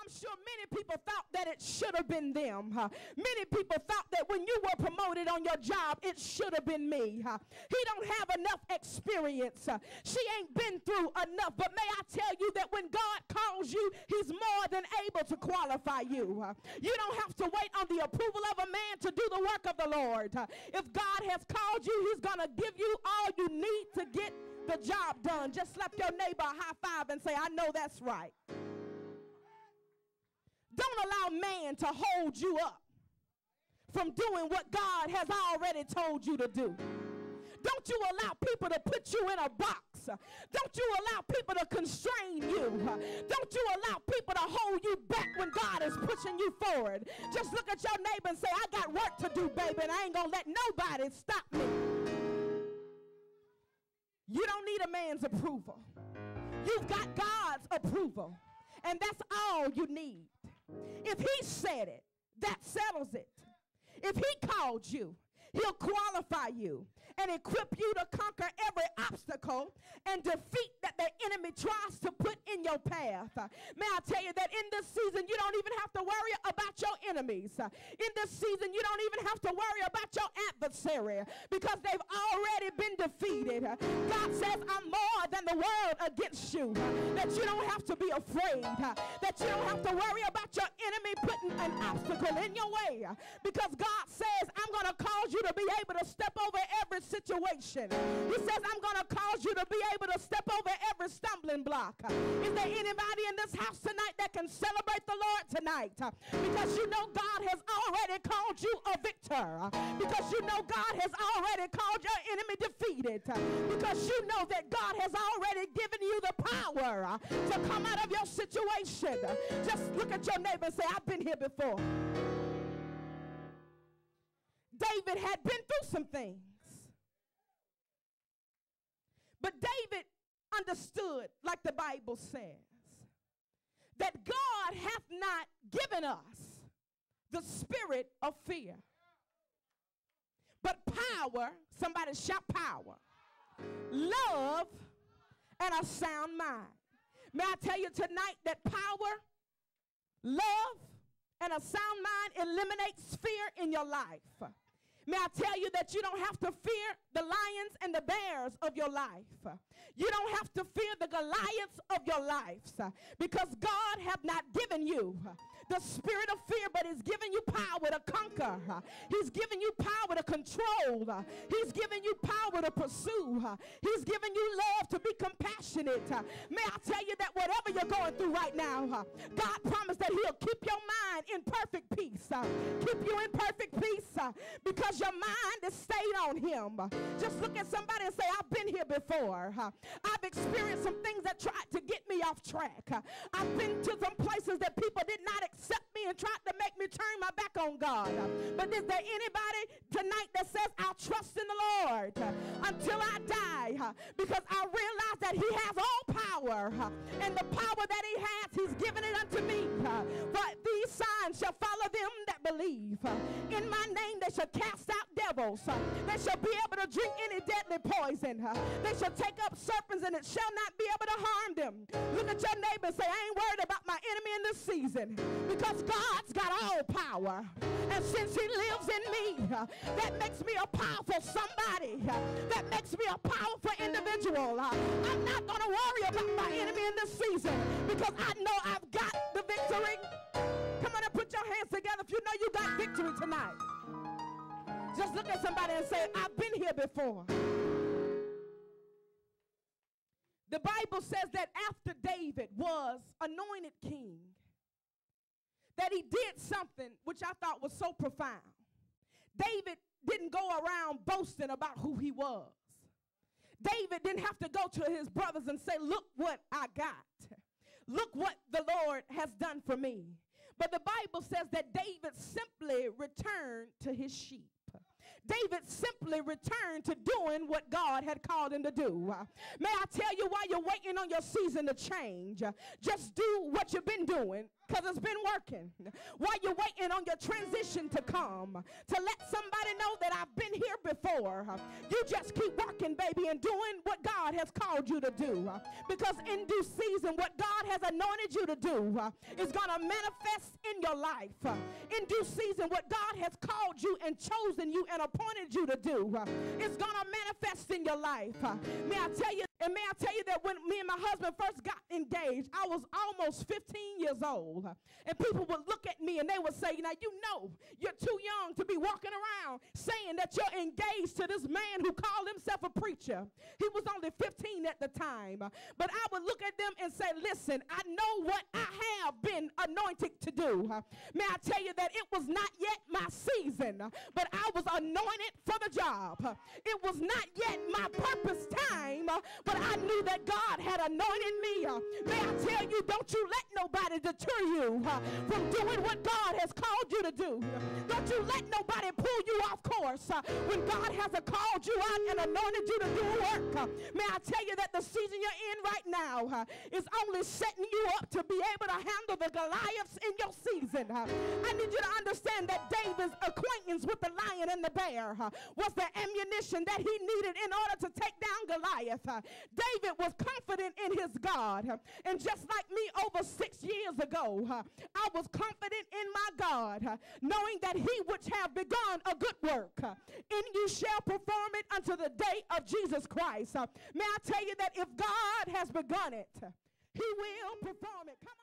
I'm sure many people thought that it should have been them. Many people thought that when you were promoted on your job, it should have been me. He don't have enough experience. She ain't been through enough. But may I tell you that when God calls you, he's more than able to qualify you. You don't have to wait on the approval of a man to do the work of the Lord. If God has called you, he's going to give you all you need to get the job done. Just slap your neighbor a high five and say, I know that's right. Don't allow man to hold you up from doing what God has already told you to do. Don't you allow people to put you in a box. Don't you allow people to constrain you. Don't you allow people to hold you back when God is pushing you forward. Just look at your neighbor and say, I got work to do, baby, and I ain't going to let nobody stop me. You don't need a man's approval. You've got God's approval, and that's all you need. If he said it, that settles it. If he called you, he'll qualify you and equip you to conquer every obstacle and defeat that the enemy tries to put in your path. May I tell you that in this season, you don't even have to worry about your enemies. In this season, you don't even have to worry about your adversary because they've already been defeated. God says, I'm more than the world against you. That you don't have to be afraid. That you don't have to worry about your enemy putting an obstacle in your way. Because God says, I'm going to cause you to be able to step over every situation. He says, I'm going to cause you to be able to step over every stumbling block. Is there anybody in this house tonight that can celebrate the Lord tonight? Because you know God has already called you a victor. Because you know God has already called your enemy defeated. Because you know that God has already given you the power to come out of your situation. Just look at your neighbor and say, I've been here before. David had been through some things. But David understood, like the Bible says, that God hath not given us the spirit of fear, but power, somebody shout power, love, and a sound mind. May I tell you tonight that power, love, and a sound mind eliminates fear in your life. May I tell you that you don't have to fear the lions and the bears of your life. You don't have to fear the Goliaths of your lives because God have not given you the spirit of fear, but he's given you power to conquer. He's given you power to control. He's given you power to pursue. He's given you love to be compassionate. May I tell you that whatever you're going through right now, God promised that he'll keep your mind in perfect peace. Keep you in perfect peace because your mind is stayed on him. Just look at somebody and say, I've been here before. I've experienced some things that tried to get me off track. I've been to some places that people did not accept me and tried to make me turn my back on God. But is there anybody tonight that says, I'll trust in the Lord until I die? Because I realize that he has all power. And the power that he has, he's given it unto me. For these signs shall follow them that believe. In my name they shall cast out devils. They shall be able to drink any deadly poison. They shall take up serpents and it shall not be able to harm them. Look at your neighbor and say, I ain't worried about my enemy in this season because God's got all power. And since he lives in me, that makes me a powerful somebody. That makes me a powerful individual. I'm not going to worry about my enemy in this season because I know I've got the victory. Come on and put your hands together if you know you got victory tonight. Just look at somebody and say, I've been here before. The Bible says that after David was anointed king, that he did something which I thought was so profound. David didn't go around boasting about who he was. David didn't have to go to his brothers and say, look what I got. Look what the Lord has done for me. But the Bible says that David simply returned to his sheep. David simply returned to doing what God had called him to do. May I tell you, while you're waiting on your season to change, just do what you've been doing. because it's been working. While you're waiting on your transition to come, to let somebody know that I've been here before, you just keep working, baby, and doing what God has called you to do. Because in due season, what God has anointed you to do is going to manifest in your life. In due season, what God has called you and chosen you and appointed you to do is going to manifest in your life. May I tell you that when me and my husband first got engaged, I was almost 15 years old. And people would look at me and they would say, now you know you're too young to be walking around saying that you're engaged to this man who called himself a preacher. He was only 15 at the time. But I would look at them and say, listen, I know what I have been anointed to do. May I tell you that it was not yet my season, but I was anointed for the job. It was not yet my purpose time, but I knew that God had anointed me. May I tell you, don't you let nobody deter you from doing what God has called you to do. Don't you let nobody pull you off course when God has called you out and anointed you to do work. May I tell you that the season you're in right now is only setting you up to be able to handle the Goliaths in your season. I need you to understand that David's acquaintance with the lion and the bear was the ammunition that he needed in order to take down Goliath. David was confident in his God. And just like me over 6 years ago, I was confident in my God, knowing that he which have begun a good work, and you shall perform it unto the day of Jesus Christ. May I tell you that if God has begun it, he will perform it. Come on.